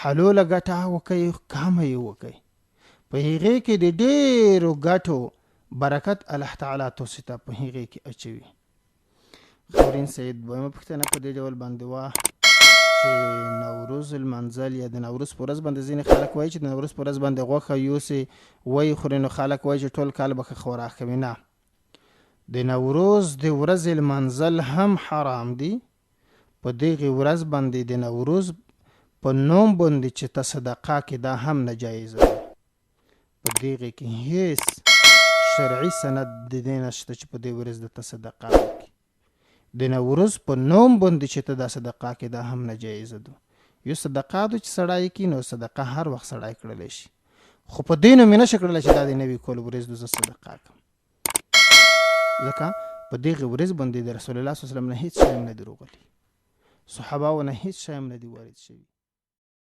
حلوله ګټه وکئ کامه یې وکئ په هغې کې د ډېرو ګټو برکت الله تعالی تاسو ته په هغې کې اچوي. خورین سید دویمه پوښتنه په دې ډول باندې وه چې نوروز المنزل یا د نوروز په ورځ باندې ځینې خلک وایي چې د نوروز په ورځ باندې غوښه یوسې وایي خوري، نو خلک وایي چې ټول کال به ښه خوراک کوي. نه، د نوروز د ورځې المنزل هم حرام دي. په دغې ورځ باندې د نوروز په نوم باندې چې ته صدقه کې دا هم ناجایزه ده. په دغې کې هیڅ شرعي سند د دې نشته چې په دې ورځ د ته صدقه وکړي. د نوروز په نوم باندې چې ته دا صدقه کې دا هم ناجایزه ده. یو صدقه ده چې سړی کوي، نو صدقه هر وخت سړی کړلی شي، خو په دې نوم یې نشي کړلی چې دا د نوي کال ورځ ده زه صدقه کوم، ځکه په دغې ورځ باندې د رسول الله صلی الله علیه وسلم نه هیڅ شی هم نه دي راغلي، صحابهو نه هیڅ شی هم نه دي وارد شوي.